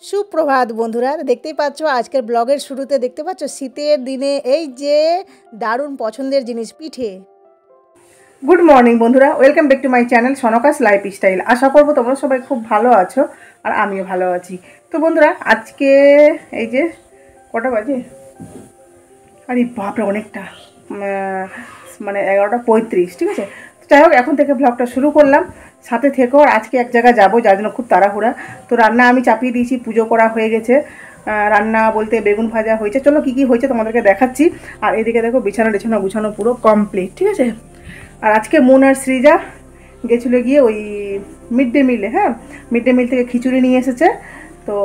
সুপ্রভাত বন্ধুরা, দেখতেই পাচ্ছ আজকের ব্লগের শুরুতে দেখতে পাচ্ছ শীতের দিনে এই যে দারুণ পছন্দের জিনিস পিঠে। গুড মর্নিং বন্ধুরা, welcome back to my channel সনকাস লাইফস্টাইল। আশা করবো তোমরা সবাই খুব ভালো আছো আর আমিও ভালো আছি। তো বন্ধুরা, আজকে এই যে কটা বাজে, আরে বাপরে অনেকটা, মানে 11:35, ঠিক আছে। তো যাই হোক, এখন থেকে ব্লগটা শুরু করলাম, সাথে থেকেও। আর আজকে এক জায়গায় যাবো, যার জন্য খুব তাড়াহুড়া। তো রান্না আমি চাপিয়ে দিয়েছি, পুজো করা হয়ে গেছে। রান্না বলতে বেগুন ভাজা হয়েছে, চলো কী কী হয়েছে তোমাদেরকে দেখাচ্ছি। আর এদিকে দেখো বিছানা টিছানা গুছানো পুরো কমপ্লিট, ঠিক আছে। আর আজকে মন আর সৃজা গেছিলো গিয়ে ওই মিড ডে মিলে, হ্যাঁ, মিড ডে মিল থেকে খিচুড়ি নিয়ে এসেছে। তো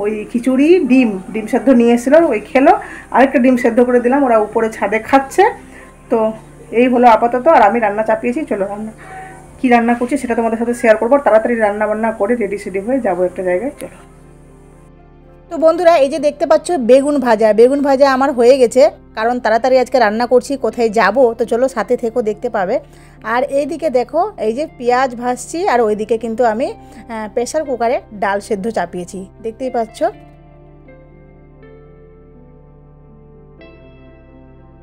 ওই খিচুড়ি ডিম সেদ্ধ নিয়ে এসেছিলো, ওই খেলো। আরেকটা ডিম সেদ্ধ করে দিলাম, ওরা উপরে ছাদে খাচ্ছে। তো এই হলো আপাতত। আর আমি রান্না চাপিয়েছি, চলো রান্না কী রান্না করছি সেটা তোমাদের সাথে শেয়ার করবো। তাড়াতাড়ি রান্না বান্না করে রেডি সেডি হয়ে যাবো একটা জায়গায়, চলো। তো বন্ধুরা, এই যে দেখতে পাচ্ছ বেগুন ভাজা আমার হয়ে গেছে, কারণ তাড়াতাড়ি আজকে রান্না করছি, কোথায় যাব তো চলো সাথে থেকেও দেখতে পাবে। আর এইদিকে দেখো এই যে পেঁয়াজ ভাজছি, আর ওইদিকে কিন্তু আমি প্রেসার কুকারে ডাল সেদ্ধ চাপিয়েছি, দেখতেই পাচ্ছ।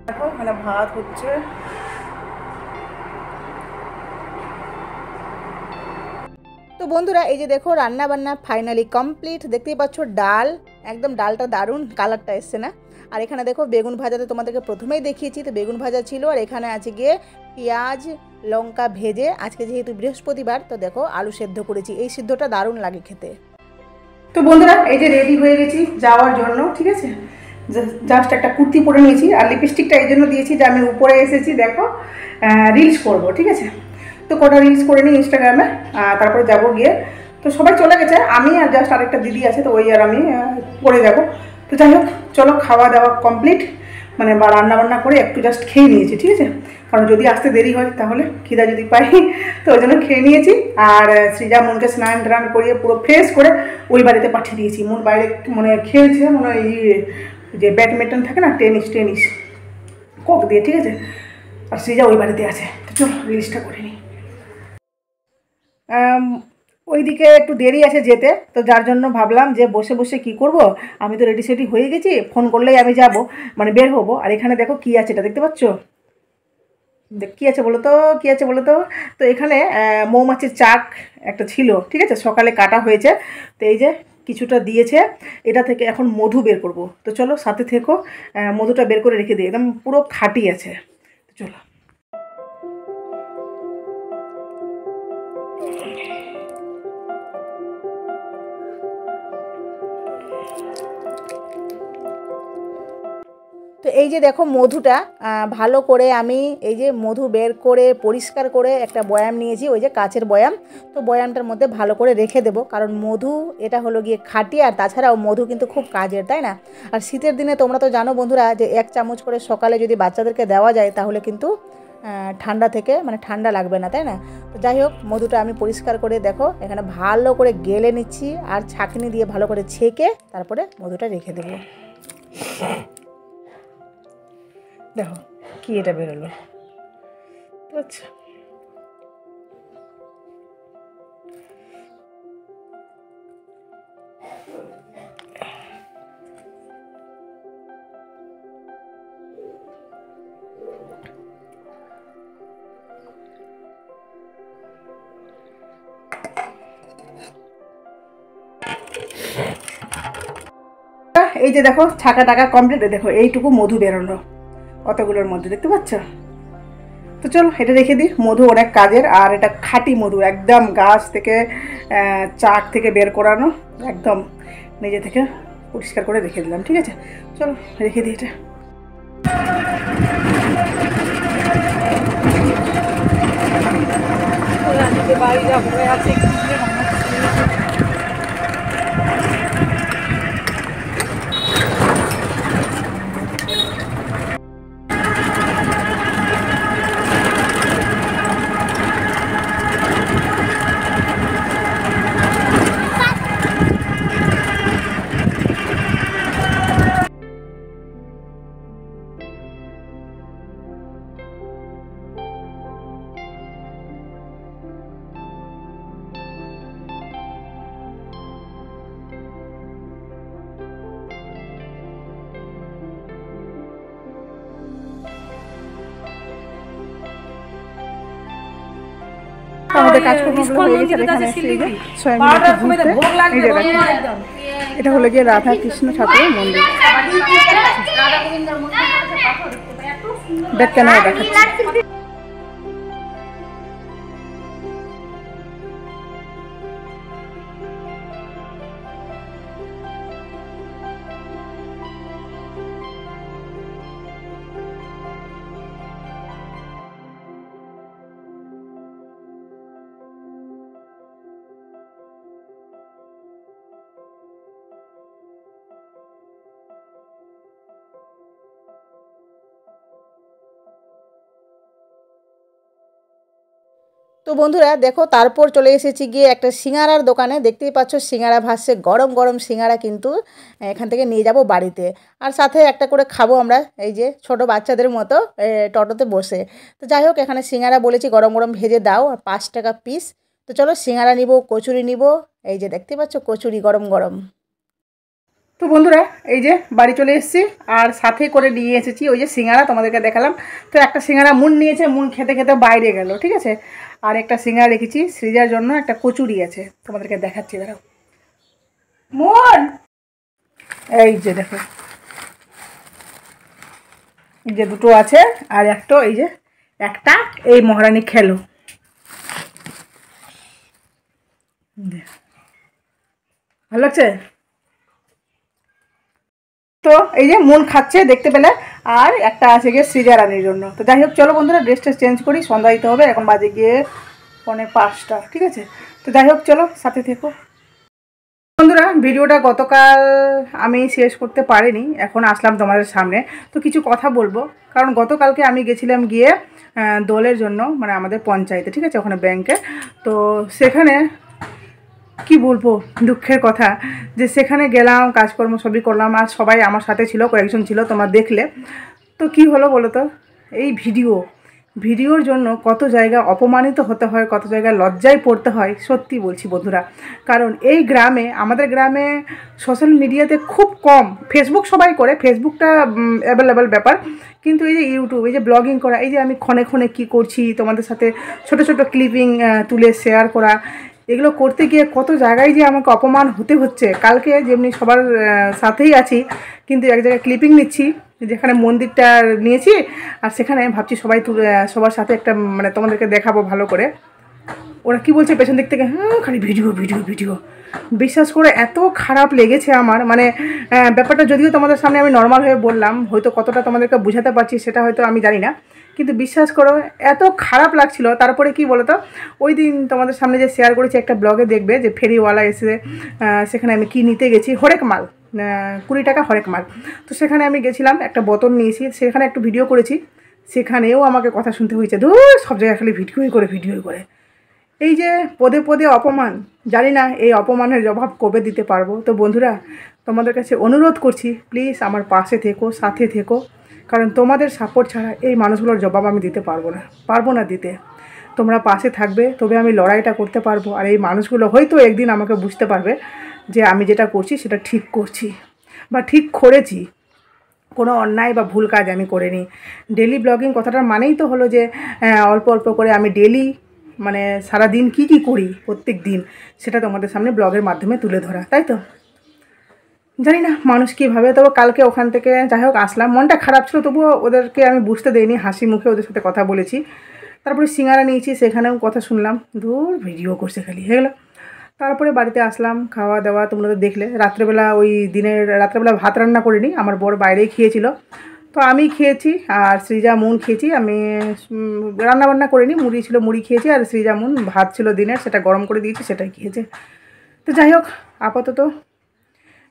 দেখো মানে ভাত হচ্ছে। তো বন্ধুরা, এই যে দেখো রান্না বান্না ফাইনালি কমপ্লিট, দেখতেই পাচ্ছ ডাল, একদম ডালটা দারুণ কালারটা এসছে না। আর এখানে দেখো বেগুন ভাজাতে তোমাদেরকে প্রথমেই দেখিয়েছি, তো বেগুন ভাজা ছিল। আর এখানে আছে গিয়ে পেঁয়াজ লঙ্কা ভেজে, আজকে যেহেতু বৃহস্পতিবার তো দেখো আলু সেদ্ধ করেছি, এই সিদ্ধটা দারুণ লাগে খেতে। তো বন্ধুরা, এই যে রেডি হয়ে গেছি যাওয়ার জন্য, ঠিক আছে। জাস্ট একটা কুর্তি পরে নিয়েছি, আর লিপস্টিকটা এই জন্য দিয়েছি যে আমি উপরে এসেছি, দেখো রিলস করব, ঠিক আছে। তো কটা রিলস করে নিই ইনস্টাগ্রামে, তারপরে যাব গিয়ে। তো সবাই চলে গেছে, আমি আর জাস্ট আরেকটা দিদি আছে, তো ওই আর আমি পরে যাব। তো যাই হোক, চলো খাওয়া দাওয়া কমপ্লিট, মানে বা রান্না বান্না করে একটু জাস্ট খেয়ে নিয়েছি, ঠিক আছে। কারণ যদি আসতে দেরি হয় তাহলে খিদা যদি পাই, তো ওই জন্য খেয়ে নিয়েছি। আর সৃজা মনকে স্নান টান করিয়ে পুরো ফ্রেশ করে ওই বাড়িতে পাঠিয়ে দিয়েছি। মন বাইরে মানে খেলছে, মনে হয় যে ব্যাডমিন্টন থাকে না, টেনিস কক দিয়ে, ঠিক আছে। আর সৃজা ওই বাড়িতে আছে। তো চলো রিলিজটা করে নিই। ওইদিকে একটু দেরি আছে যেতে, তো যার জন্য ভাবলাম যে বসে বসে কি করব, আমি তো রেডি সেডি হয়ে গেছি, ফোন করলেই আমি যাব, মানে বের হবো। আর এখানে দেখো কী আছে, এটা দেখতে পাচ্ছ, কী আছে বলো তো, কী আছে বলো তো। তো এখানে মৌমাছির চাক একটা ছিল, ঠিক আছে, সকালে কাটা হয়েছে। তো এই যে কিছুটা দিয়েছে, এটা থেকে এখন মধু বের করব। তো চলো সাথে থেকো, মধুটা বের করে রেখে দিই, একদম পুরো খাঁটি আছে। তো চলো। তো এই যে দেখো মধুটা ভালো করে আমি এই যে মধু বের করে পরিষ্কার করে একটা বয়াম নিয়েছি, ওই যে কাচের বয়াম। তো বয়ামটার মধ্যে ভালো করে রেখে দেবো, কারণ মধু এটা হলো গিয়ে খাঁটি, আর তাছাড়াও মধু কিন্তু খুব কাজের, তাই না। আর শীতের দিনে তোমরা তো জানো বন্ধুরা, যে 1 চামচ করে সকালে যদি বাচ্চাদেরকে দেওয়া যায় তাহলে কিন্তু ঠান্ডা থেকে মানে ঠান্ডা লাগবে না, তাই না। তো যাই হোক, মধুটা আমি পরিষ্কার করে দেখো এখানে ভালো করে গেলে নিচ্ছি, আর ছাঁকনি দিয়ে ভালো করে ছেঁকে তারপরে মধুটা রেখে দেবো। দেখো কি এটা বেরোলো, আচ্ছা। এই যে দেখো ছাকা টাকা কমপ্লিট, দেখো এইটুকু মধু বেরোলো অতগুলোর মধ্যে, দেখতে পাচ্ছ। তো চলো এটা রেখে দিই, মধু অনেক কাজের। আর এটা খাঁটি মধু, একদম গাছ থেকে চাক থেকে বের করানো, একদম নিজে থেকে পরিষ্কার করে রেখে দিলাম, ঠিক আছে। চলো রেখে দিই এটা। আমাদের কাজকর্মগুলো হয়ে গেছে। এখানে এসে এই যে সবাই মিলে ঘুরতে, এই যে দেখো এটা হলো গিয়ে রাধা কৃষ্ণ ঠাকুরের মন্দির। ব্যাক ক্যামেরা দেখাচ্ছি। তো বন্ধুরা দেখো, তারপর চলে এসেছি গিয়ে একটা সিঙ্গারার দোকানে। দেখতেই পাচ্ছ সিঙ্গারা ভাসছে, গরম গরম সিঙ্গারা কিন্তু এখান থেকে নিয়ে যাব বাড়িতে। আর সাথে একটা করে খাবো আমরা, এই যে ছোট বাচ্চাদের মতো টোটোতে বসে। তো যাই হোক, এখানে সিঙ্গারা বলেছি গরম গরম ভেজে দাও, আর 5 টাকা পিস। তো চলো সিঙ্গারা নিব, কচুরি নিব। এই যে দেখতে পাচ্ছ কচুরি গরম গরম। তো বন্ধুরা এই যে বাড়ি চলে এসেছি, আর সাথে করে নিয়ে এসেছি ওই যে সিঙ্গারা, তোমাদেরকে দেখালাম। তো একটা সিঙ্গারা মুন নিয়েছে, মুন খেতে খেতে বাইরে গেল, ঠিক আছে। আর একটা সিঙ্গারা রেখেছি সৃজার জন্য, একটা কচুরি আছে, তোমাদেরকে দেখাচ্ছি, দাঁড়াও। মুন এই যে দেখো, এই যে দুটো আছে, আর একটা এই যে একটা এই মহারানী খেলো। ভালো লাগছে তো, এই যে মন খাচ্ছে দেখতে পেলে। আর একটা আছে গিয়ে সৃজা রানীর জন্য। তো যাই হোক চলো বন্ধুরা, ড্রেসটা চেঞ্জ করি, সন্ধ্যা দিতে হবে, এখন বাজে গিয়ে 4:45, ঠিক আছে। তো যাই হোক চলো সাথে থেকো বন্ধুরা। ভিডিওটা গতকাল আমি শেষ করতে পারিনি, এখন আসলাম তোমাদের সামনে। তো কিছু কথা বলবো, কারণ গতকালকে আমি গেছিলাম গিয়ে দোলের জন্য, মানে আমাদের পঞ্চায়েতে, ঠিক আছে, ওখানে ব্যাংকে। তো সেখানে কি বলবো, দুঃখের কথা যে সেখানে গেলাম, কাজকর্ম সবই করলাম, আর সবাই আমার সাথে ছিল, কয়েকজন ছিল, তোমরা দেখলে। তো কি হলো বলো তো, এই ভিডিওর জন্য কত জায়গা অপমানিত হতে হয়, কত জায়গায় লজ্জায় পড়তে হয়, সত্যি বলছি বন্ধুরা। কারণ এই গ্রামে, আমাদের গ্রামে সোশ্যাল মিডিয়াতে খুব কম, ফেসবুক সবাই করে, ফেসবুকটা অ্যাভেলেবেল ব্যাপার, কিন্তু এই যে ইউটিউব, এই যে ব্লগিং করা, এই যে আমি ক্ষণে ক্ষণে কী করছি তোমাদের সাথে ছোট ছোট ক্লিপিং তুলে শেয়ার করা, এগুলো করতে গিয়ে কত জায়গায় যে আমাকে অপমান হতে হচ্ছে। কালকে যেমনি সবার সাথেই আছি, কিন্তু এক জায়গায় ক্লিপিং নিচ্ছি, যেখানে মন্দিরটা নিয়েছি, আর সেখানে ভাবছি সবাই সবার সাথে একটা মানে তোমাদেরকে দেখাবো ভালো করে। ওরা কি বলছে পেছন দিক থেকে, হ্যাঁ খালি ভিডিও ভিডিও ভিডিও। বিশ্বাস করে এত খারাপ লেগেছে আমার, মানে ব্যাপারটা যদিও তোমাদের সামনে আমি নর্মাল হয়ে বললাম, হয়তো কতটা তোমাদেরকে বোঝাতে পারছি সেটা হয়তো আমি জানি না, কিন্তু বিশ্বাস করো এত খারাপ লাগছিল। তারপরে কি বলো তো, ওই দিন তোমাদের সামনে যে শেয়ার করেছি একটা ব্লগে, দেখবে যে ফেরিওয়ালা এসে সেখানে আমি কি নিতে গেছি, হরেক মাল, 20 টাকা হরেক মাল। তো সেখানে আমি গেছিলাম, একটা বোতল নিয়েছি, সেখানে একটু ভিডিও করেছি, সেখানেও আমাকে কথা শুনতে হয়েছে, ধুর সব জায়গায় খালি ভিডিওই করে। এই যে পদে পদে অপমান, জানি না এই অপমানের জবাব কবে দিতে পারবো। তো বন্ধুরা তোমাদের কাছে অনুরোধ করছি, প্লিজ আমার পাশে থেকো, সাথে থেকো, কারণ তোমাদের সাপোর্ট ছাড়া এই মানুষগুলোর জবাব আমি দিতে পারবো না দিতে। তোমরা পাশে থাকবে, তবে আমি লড়াইটা করতে পারবো, আর এই মানুষগুলো হয়তো একদিন আমাকে বুঝতে পারবে যে আমি যেটা করছি সেটা ঠিক করছি বা ঠিক করেছি, কোনো অন্যায় বা ভুল কাজ আমি করিনি। ডেলি ব্লগিং কথাটার মানেই তো হলো যে অল্প অল্প করে আমি ডেলি, মানে সারাদিন কি করি প্রত্যেক দিন, সেটা তোমাদের সামনে ব্লগের মাধ্যমে তুলে ধরা, তাই তো। জানি না মানুষ কীভাবে, তবে কালকে ওখান থেকে যাই হোক আসলাম, মনটা খারাপ ছিল, তবুও ওদেরকে আমি বুঝতে দেইনি, হাসি মুখে ওদের সাথে কথা বলেছি। তারপরে সিঙ্গারা নিয়েছি, সেখানেও কথা শুনলাম, দূর ভিডিও করছে খালি, হয়ে গেলো। তারপরে বাড়িতে আসলাম, খাওয়া দাওয়া তোমরা তো দেখলে। রাত্রেবেলা রাত্রেবেলা ভাত রান্না করিনি, আমার বর বাইরেই খেয়েছিল, তো আমি খেয়েছি, আর সৃজা মুন খেয়েছি। আমি রান্নাবান্না করিনি, মুড়ি ছিল মুড়ি খেয়েছি, আর সৃজা মুন ভাত ছিল দিনের, সেটা গরম করে দিয়েছি, সেটাই খেয়েছে। তো যাই হোক, আপাতত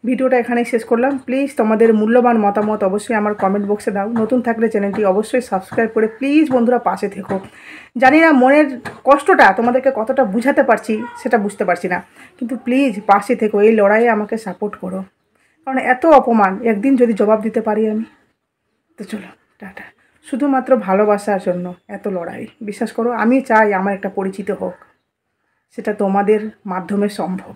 ভিডিওটা এখানেই শেষ করলাম। প্লিজ তোমাদের মূল্যবান মতামত অবশ্যই আমার কমেন্ট বক্সে দাও। নতুন থাকলে চ্যানেলটি অবশ্যই সাবস্ক্রাইব করে প্লিজ বন্ধুরা পাশে থেকো। জানি না মনের কষ্টটা তোমাদেরকে কতটা বুঝাতে পারছি সেটা বুঝতে পারছি না, কিন্তু প্লিজ পাশে থেকো, এই লড়াইয়ে আমাকে সাপোর্ট করো, কারণ এত অপমান একদিন যদি জবাব দিতে পারি আমি। তো চলো টাটা। শুধুমাত্র ভালোবাসার জন্য এত লড়াই, বিশ্বাস করো আমি চাই আমার একটা পরিচিত হোক, সেটা তোমাদের মাধ্যমে সম্ভব।